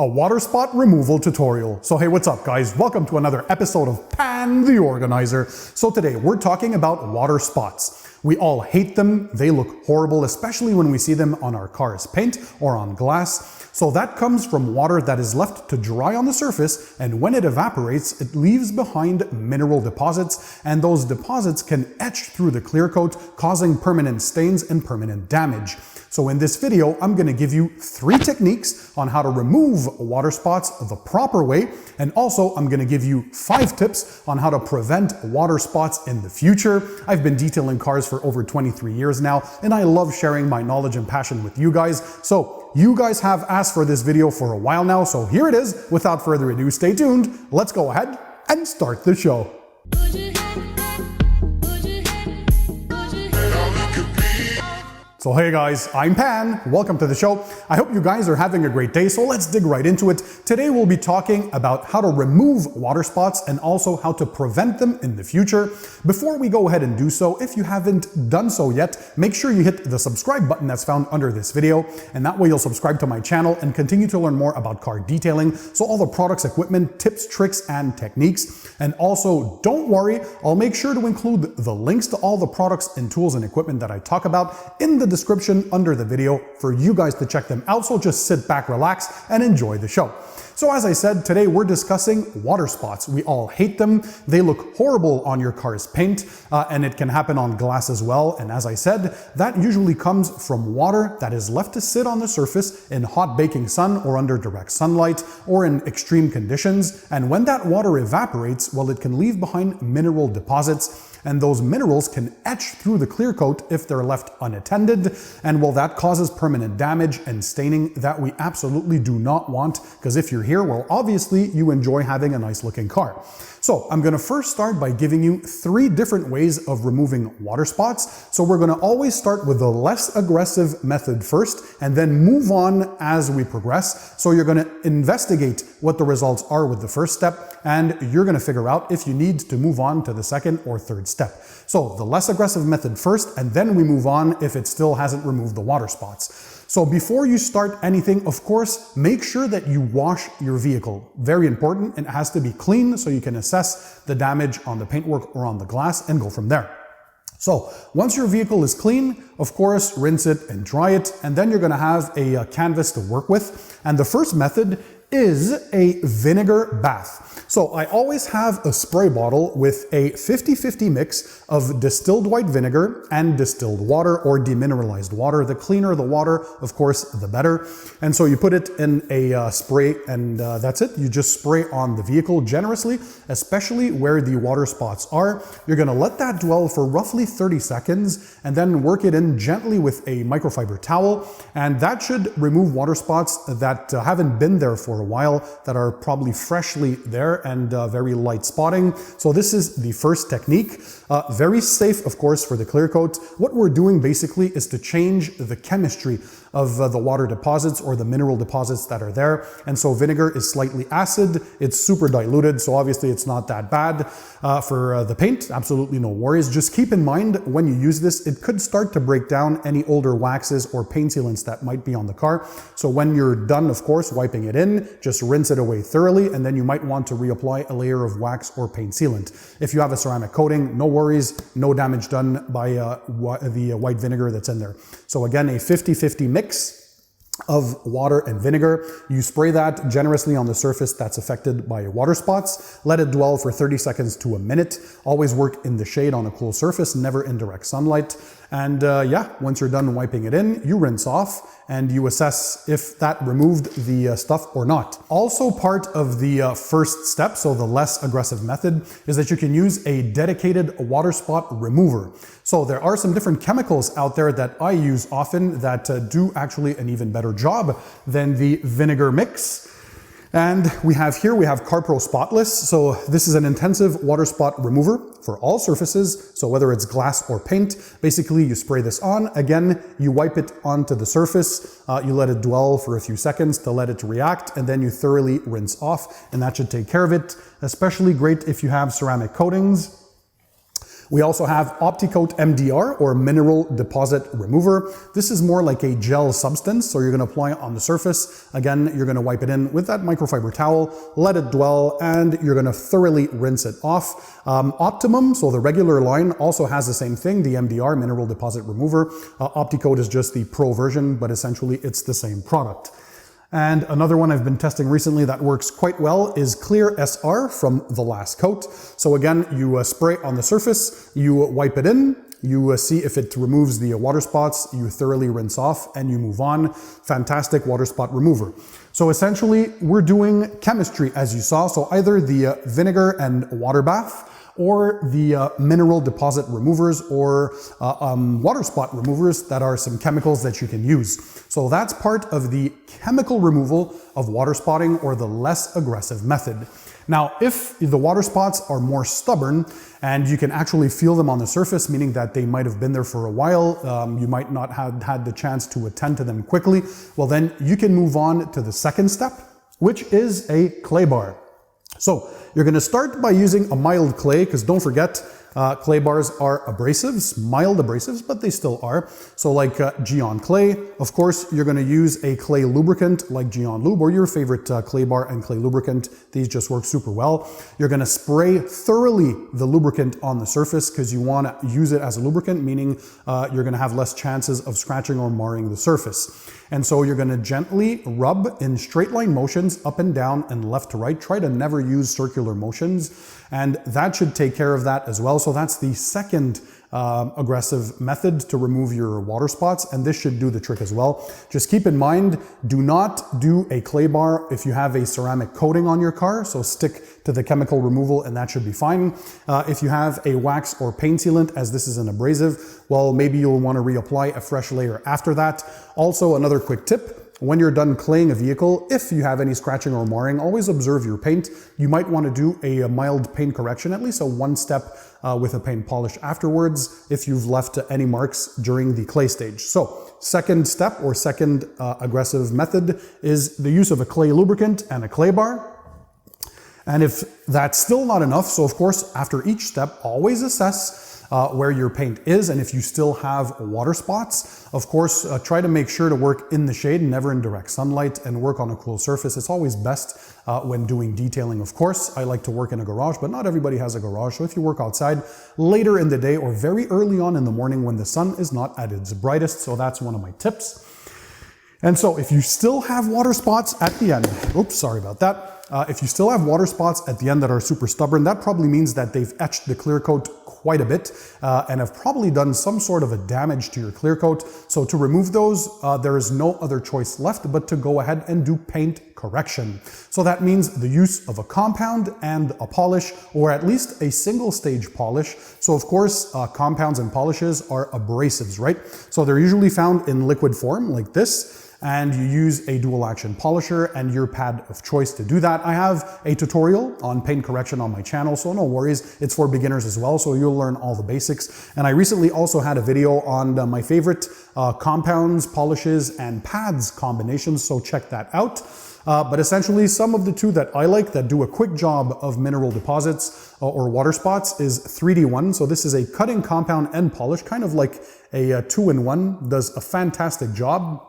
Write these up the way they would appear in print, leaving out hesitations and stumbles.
A water spot removal tutorial. So hey, what's up guys? Welcome to another episode of Pan the Organizer. So today we're talking about water spots. We all hate them. They look horrible, especially when we see them on our car's paint or on glass. So that comes from water that is left to dry on the surface, and when it evaporates, it leaves behind mineral deposits, and those deposits can etch through the clear coat, causing permanent stains and permanent damage. So in this video, I'm going to give you 3 techniques on how to remove water spots the proper way, and also I'm going to give you 5 tips on how to prevent water spots in the future. I've been detailing cars for over 23 years now, and I love sharing my knowledge and passion with you guys. So you guys have asked for this video for a while now, so here it is. Without further ado, stay tuned. Let's go ahead and start the show. So hey guys, I'm Pan, welcome to the show. I hope you guys are having a great day, so let's dig right into it. Today we'll be talking about how to remove water spots and also how to prevent them in the future. Before we go ahead and do so, if you haven't done so yet, make sure you hit the subscribe button that's found under this video, and that way you'll subscribe to my channel and continue to learn more about car detailing, so all the products, equipment, tips, tricks, and techniques. And also, don't worry, I'll make sure to include the links to all the products and tools and equipment that I talk about in the description under the video for you guys to check them out, so just sit back, relax, and enjoy the show. So as I said, today we're discussing water spots. We all hate them. They look horrible on your car's paint, and it can happen on glass as well. And as I said, that usually comes from water that is left to sit on the surface in hot baking sun or under direct sunlight or in extreme conditions. And when that water evaporates, well, it can leave behind mineral deposits, and those minerals can etch through the clear coat if they're left unattended, and well, that causes permanent damage and staining that we absolutely do not want, because if you're here, well, obviously you enjoy having a nice looking car. So I'm going to first start by giving you 3 different ways of removing water spots. So we're going to always start with the less aggressive method first and then move on as we progress. So you're going to investigate what the results are with the first step, and you're going to figure out if you need to move on to the second or third step. So the less aggressive method first, and then we move on if it still hasn't removed the water spots. So before you start anything, of course, make sure that you wash your vehicle. Very important. It has to be clean so you can assess the damage on the paintwork or on the glass and go from there. So once your vehicle is clean, of course, rinse it and dry it, and then you're going to have a canvas to work with. And the first method is a vinegar bath. So I always have a spray bottle with a 50-50 mix of distilled white vinegar and distilled water or demineralized water. The cleaner the water, of course, the better. And so you put it in a spray, and that's it. You just spray on the vehicle generously, especially where the water spots are. You're going to let that dwell for roughly 30 seconds and then work it in gently with a microfiber towel. And that should remove water spots that haven't been there for a while, that are probably freshly there and very light spotting. So this is the first technique. Very safe, of course, for the clear coat. What we're doing basically is to change the chemistry of the water deposits or the mineral deposits that are there. And so vinegar is slightly acid. It's super diluted, so obviously it's not that bad for the paint. Absolutely no worries. Just keep in mind when you use this, it could start to break down any older waxes or paint sealants that might be on the car. So when you're done, of course, wiping it in, just rinse it away thoroughly, and then you might want to reapply a layer of wax or paint sealant. If you have a ceramic coating, no worries, no damage done by the white vinegar that's in there. So again, a 50-50 mix of water and vinegar. You spray that generously on the surface that's affected by water spots. Let it dwell for 30 seconds to a minute. Always work in the shade on a cool surface, never in direct sunlight. And yeah, once you're done wiping it in, you rinse off and you assess if that removed the stuff or not. Also part of the first step, so the less aggressive method, is that you can use a dedicated water spot remover. So there are some different chemicals out there that I use often that do actually an even better job than the vinegar mix. And we have CarPro Spotless. So this is an intensive water spot remover for all surfaces. So whether it's glass or paint, basically you spray this on. Again, you wipe it onto the surface. You let it dwell for a few seconds to let it react, and then you thoroughly rinse off, and that should take care of it. Especially great if you have ceramic coatings. We also have OptiCoat MDR, or Mineral Deposit Remover. This is more like a gel substance, so you're going to apply it on the surface. Again, you're going to wipe it in with that microfiber towel, let it dwell, and you're going to thoroughly rinse it off. Optimum, so the regular line, also has the same thing, the MDR, Mineral Deposit Remover. OptiCoat is just the pro version, but essentially it's the same product. And another one I've been testing recently that works quite well is Clear SR from The Last Coat. So again, you spray on the surface, you wipe it in, you see if it removes the water spots, you thoroughly rinse off, and you move on. Fantastic water spot remover. So essentially, we're doing chemistry, as you saw. So either the vinegar and water bath, or the mineral deposit removers, or water spot removers that are some chemicals that you can use. So that's part of the chemical removal of water spotting, or the less aggressive method. Now, if the water spots are more stubborn and you can actually feel them on the surface, meaning that they might have been there for a while, you might not have had the chance to attend to them quickly, well then you can move on to the second step, which is a clay bar. So you're going to start by using a mild clay, because don't forget, clay bars are abrasives, mild abrasives, but they still are. So like Geon clay, of course, you're going to use a clay lubricant like Geon Lube, or your favorite clay bar and clay lubricant. These just work super well. You're going to spray thoroughly the lubricant on the surface, because you want to use it as a lubricant, meaning you're going to have less chances of scratching or marring the surface. And so you're going to gently rub in straight line motions up and down and left to right. Try to never use circular motions, and that should take care of that as well. So that's the second aggressive method to remove your water spots, and this should do the trick as well. Just keep in mind, do not do a clay bar if you have a ceramic coating on your car, so stick to the chemical removal and that should be fine. If you have a wax or paint sealant, as this is an abrasive, well, maybe you'll want to reapply a fresh layer after that. Also, another quick tip: when you're done claying a vehicle, if you have any scratching or marring, always observe your paint. You might want to do a mild paint correction, at least a one-step with a paint polish afterwards, if you've left any marks during the clay stage. So, second step, or second aggressive method, is the use of a clay lubricant and a clay bar. And if that's still not enough, so of course, after each step, always assess where your paint is, and if you still have water spots, of course, try to make sure to work in the shade, never in direct sunlight, and work on a cool surface. It's always best when doing detailing, of course. I like to work in a garage, but not everybody has a garage, so if you work outside later in the day or very early on in the morning when the sun is not at its brightest, so that's one of my tips. And so if you still have water spots at the end, oops, sorry about that. If you still have water spots at the end that are super stubborn, that probably means that they've etched the clear coat quite a bit and have probably done some sort of a damage to your clear coat. So to remove those, there is no other choice left but to go ahead and do paint correction. So that means the use of a compound and a polish, or at least a single stage polish. So of course, compounds and polishes are abrasives, right? So they're usually found in liquid form like this, and you use a dual action polisher and your pad of choice to do that. I have a tutorial on paint correction on my channel, so no worries, it's for beginners as well, so you'll learn all the basics. And I recently also had a video on my favorite compounds, polishes, and pads combinations, so check that out. But essentially, some of the two that I like that do a quick job of mineral deposits or water spots is 3D1. So this is a cutting compound and polish, kind of like a two-in-one, does a fantastic job.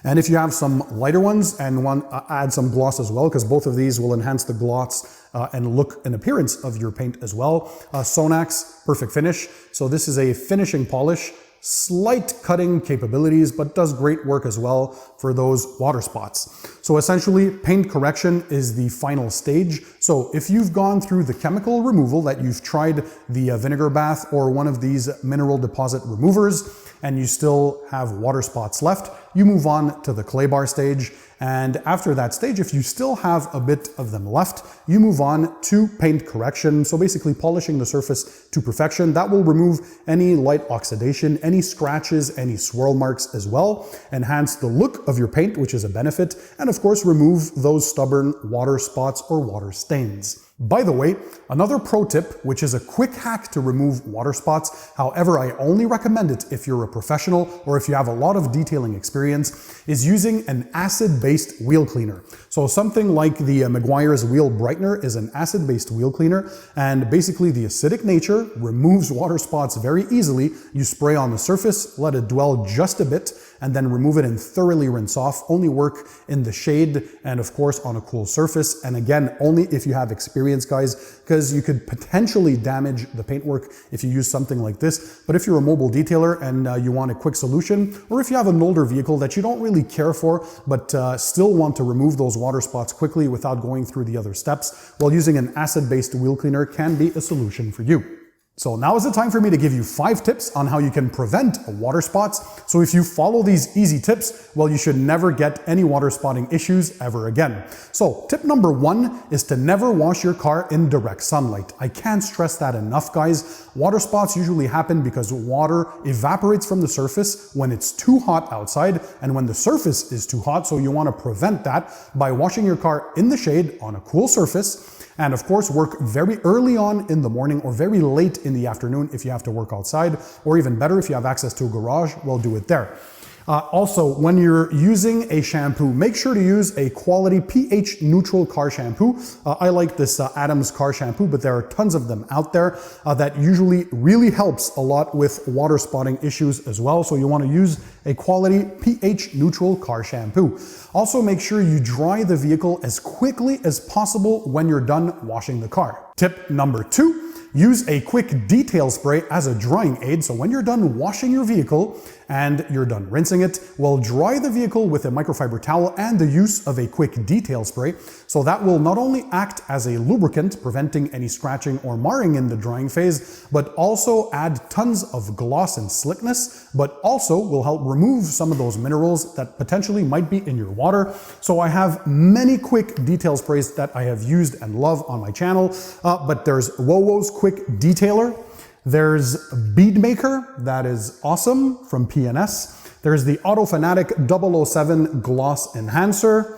And if you have some lighter ones and want to add some gloss as well, because both of these will enhance the gloss and look and appearance of your paint as well. Sonax Perfect Finish. So this is a finishing polish, slight cutting capabilities, but does great work as well for those water spots. So essentially, paint correction is the final stage. So if you've gone through the chemical removal, that you've tried the Vinegar Bath or one of these mineral deposit removers, and you still have water spots left, you move on to the clay bar stage. And after that stage, if you still have a bit of them left, you move on to paint correction. So basically polishing the surface to perfection. That will remove any light oxidation, any scratches, any swirl marks as well. Enhance the look of your paint, which is a benefit. And of course, remove those stubborn water spots or water stains. By the way, another pro tip, which is a quick hack to remove water spots, however, I only recommend it if you're a professional or if you have a lot of detailing experience, is using an acid-based wheel cleaner. So something like the Meguiar's Wheel Brightener is an acid-based wheel cleaner, and basically the acidic nature removes water spots very easily. You spray on the surface, let it dwell just a bit, and then remove it and thoroughly rinse off. Only work in the shade and of course on a cool surface. And again, only if you have experience, guys, because you could potentially damage the paintwork if you use something like this. But if you're a mobile detailer and you want a quick solution, or if you have an older vehicle that you don't really care for, but still want to remove those water spots quickly without going through the other steps, well, using an acid-based wheel cleaner can be a solution for you. So now is the time for me to give you 5 tips on how you can prevent water spots. So if you follow these easy tips, well, you should never get any water spotting issues ever again. So tip number 1 is to never wash your car in direct sunlight. I can't stress that enough, guys. Water spots usually happen because water evaporates from the surface when it's too hot outside and when the surface is too hot. So you want to prevent that by washing your car in the shade on a cool surface. And of course, work very early on in the morning or very late in the afternoon if you have to work outside, or even better, if you have access to a garage, well, do it there. Also, when you're using a shampoo, make sure to use a quality pH neutral car shampoo. I like this Adams car shampoo, but there are tons of them out there that usually really helps a lot with water spotting issues as well. So you want to use a quality pH neutral car shampoo. Also, make sure you dry the vehicle as quickly as possible when you're done washing the car. Tip number 2. Use a quick detail spray as a drying aid. So when you're done washing your vehicle and you're done rinsing it, well, dry the vehicle with a microfiber towel and the use of a quick detail spray. So that will not only act as a lubricant, preventing any scratching or marring in the drying phase, but also add tons of gloss and slickness, but also will help remove some of those minerals that potentially might be in your water. So I have many quick detail sprays that I have used and love on my channel, but there's Wowo's Quick Detailer. There's Bead Maker, that is awesome, from PNS. There's the Auto Fanatic 007 Gloss Enhancer.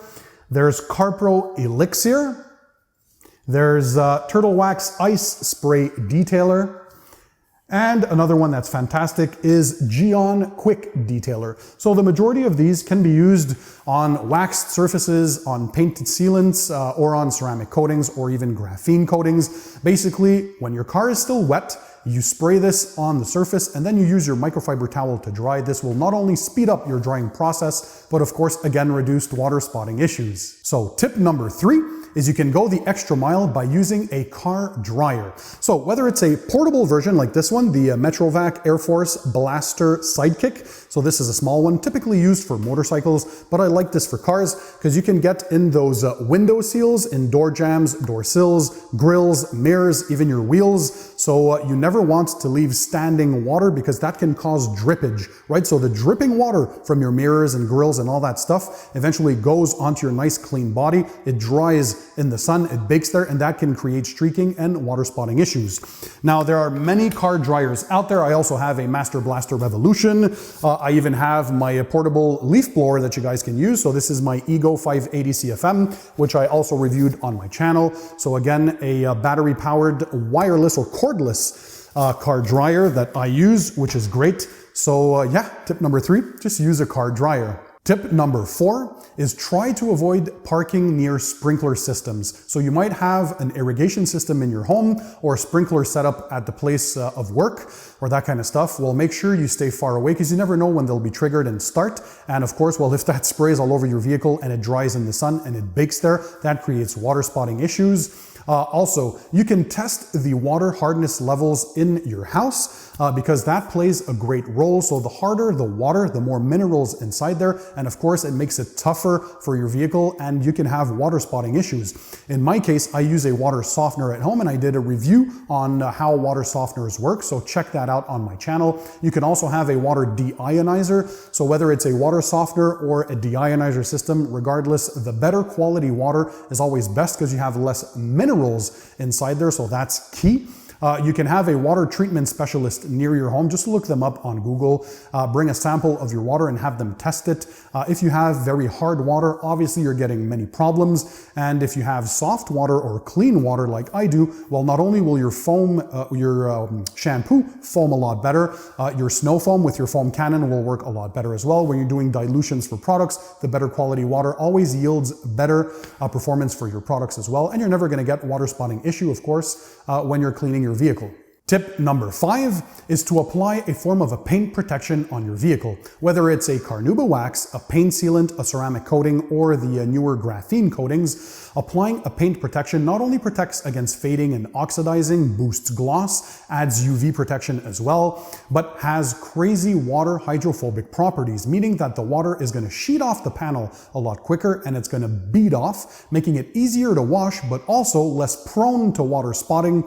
There's CarPro Elixir. There's Turtle Wax Ice Spray Detailer. And another one that's fantastic is Geon Quick Detailer. So the majority of these can be used on waxed surfaces, on painted sealants, or on ceramic coatings, or even graphene coatings. Basically, when your car is still wet, you spray this on the surface and then you use your microfiber towel to dry. This will not only speed up your drying process, but of course, again, reduce water spotting issues. So tip number 3 is you can go the extra mile by using a car dryer. So whether it's a portable version like this one, the Metrovac Air Force Blaster Sidekick. So this is a small one, typically used for motorcycles, but I like this for cars because you can get in those window seals, in door jambs, door sills, grills, mirrors, even your wheels. So you never want to leave standing water because that can cause drippage, right? So the dripping water from your mirrors and grills and all that stuff eventually goes onto your nice clean body. It dries in the sun, it bakes there, and that can create streaking and water spotting issues. Now, there are many car dryers out there. I also have a Master Blaster Revolution. I even have my portable leaf blower that you guys can use. So this is my Ego 580 CFM, which I also reviewed on my channel. So again, a battery powered wireless or cordless car dryer that I use, which is great. So yeah, tip number 3, just use a car dryer. Tip number 4 is try to avoid parking near sprinkler systems. So you might have an irrigation system in your home or a sprinkler set up at the place of work or that kind of stuff. Well, make sure you stay far away because you never know when they'll be triggered and start. And of course, well, if that sprays all over your vehicle and it dries in the sun and it bakes there, that creates water spotting issues. Also, you can test the water hardness levels in your house because that plays a great role. So the harder the water, the more minerals inside there. And of course, it makes it tougher for your vehicle and you can have water spotting issues. In my case, I use a water softener at home and I did a review on how water softeners work. So check that out on my channel. You can also have a water deionizer. So whether it's a water softener or a deionizer system, regardless, the better quality water is always best because you have less minerals inside there. So that's key. You can have a water treatment specialist near your home. Just look them up on Google. Bring a sample of your water and have them test it. If you have very hard water, obviously you're getting many problems. And if you have soft water or clean water like I do, well, not only will your shampoo foam a lot better, your snow foam with your foam cannon will work a lot better as well. When you're doing dilutions for products, the better quality water always yields better performance for your products as well. And you're never going to get water spotting issue, of course, when you're cleaning your vehicle. Tip number 5 is to apply a form of a paint protection on your vehicle. Whether it's a carnauba wax, a paint sealant, a ceramic coating, or the newer graphene coatings, applying a paint protection not only protects against fading and oxidizing, boosts gloss, adds UV protection as well, but has crazy water hydrophobic properties, meaning that the water is going to sheet off the panel a lot quicker and it's going to bead off, making it easier to wash, but also less prone to water spotting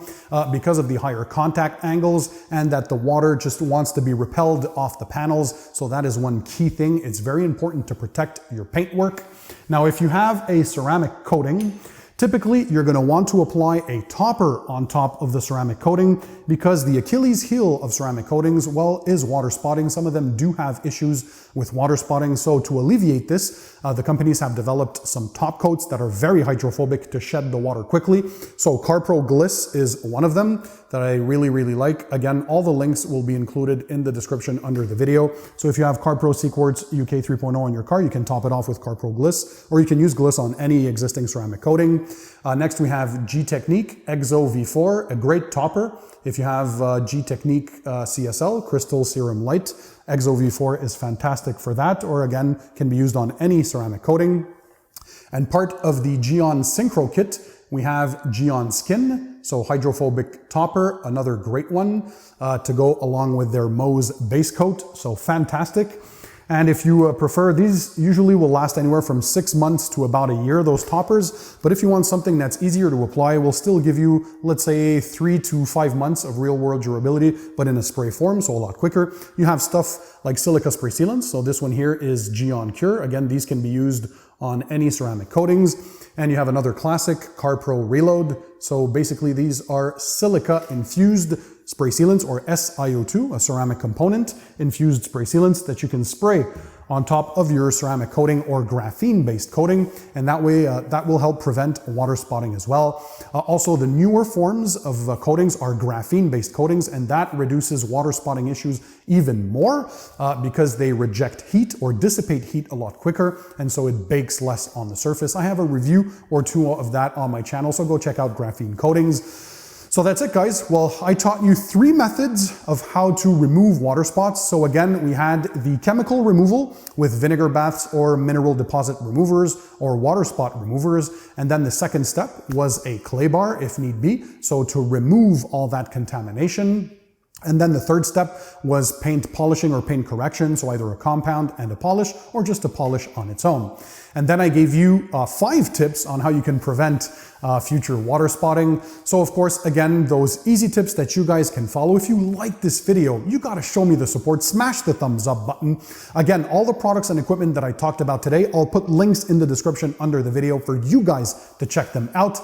because of the higher contact angles, and that the water just wants to be repelled off the panels. So that is one key thing. It's very important to protect your paintwork. Now, if you have a ceramic coating, typically you're going to want to apply a topper on top of the ceramic coating because the Achilles heel of ceramic coatings, well, is water spotting. Some of them do have issues with water spotting. So to alleviate this, the companies have developed some top coats that are very hydrophobic to shed the water quickly. So CarPro Gliss is one of them that I really, really like. Again, all the links will be included in the description under the video. So if you have CarPro Sequartz UK 3.0 on your car, you can top it off with CarPro Gliss, or you can use Gliss on any existing ceramic coating. Next, we have G-Technique Exo V4, a great topper. If you have G-Technique CSL, Crystal Serum Light, Exo V4 is fantastic for that, or again, can be used on any ceramic coating. And part of the Geon Synchro kit, we have Geon Skin, so hydrophobic topper, another great one to go along with their Mohs base coat, so fantastic. And if you prefer, these usually will last anywhere from 6 months to about a year, those toppers. But if you want something that's easier to apply, will still give you, let's say, 3 to 5 months of real world durability, but in a spray form, so a lot quicker. You have stuff like silica spray sealants. So this one here is Geon Cure. Again, these can be used on any ceramic coatings. And you have another classic, CarPro Reload. So basically these are silica infused spray sealants, or SiO2, a ceramic component infused spray sealants that you can spray on top of your ceramic coating or graphene-based coating, and that way that will help prevent water spotting as well. Also, the newer forms of coatings are graphene-based coatings, and that reduces water spotting issues even more because they reject heat or dissipate heat a lot quicker, and so it bakes less on the surface. I have a review or two of that on my channel, so go check out graphene coatings. So that's it, guys. Well, I taught you 3 methods of how to remove water spots. So again, we had the chemical removal with vinegar baths or mineral deposit removers or water spot removers. And then the second step was a clay bar if need be. So to remove all that contamination. And then the third step was paint polishing or paint correction, so either a compound and a polish or just a polish on its own. And then I gave you 5 tips on how you can prevent future water spotting. So of course, again, those easy tips that you guys can follow. If you like this video, you gotta show me the support, smash the thumbs up button. Again, all the products and equipment that I talked about today, I'll put links in the description under the video for you guys to check them out.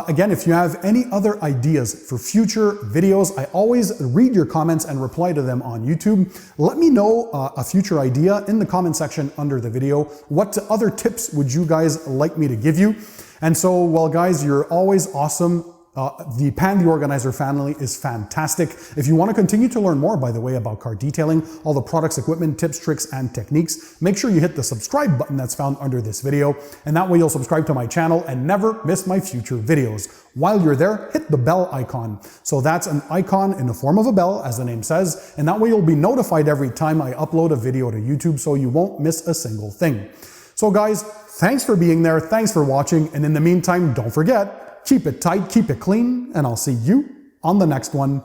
Again, if you have any other ideas for future videos, I always read your comments and reply to them on YouTube. Let me know a future idea in the comment section under the video. What other tips would you guys like me to give you? And so, well, guys, you're always awesome. The Pan the Organizer family is fantastic. If you want to continue to learn more, by the way, about car detailing, all the products, equipment, tips, tricks, and techniques, make sure you hit the subscribe button that's found under this video. And that way you'll subscribe to my channel and never miss my future videos. While you're there, hit the bell icon. So that's an icon in the form of a bell, as the name says. And that way you'll be notified every time I upload a video to YouTube, so you won't miss a single thing. So guys, thanks for being there, thanks for watching, and in the meantime, don't forget, keep it tight, keep it clean, and I'll see you on the next one.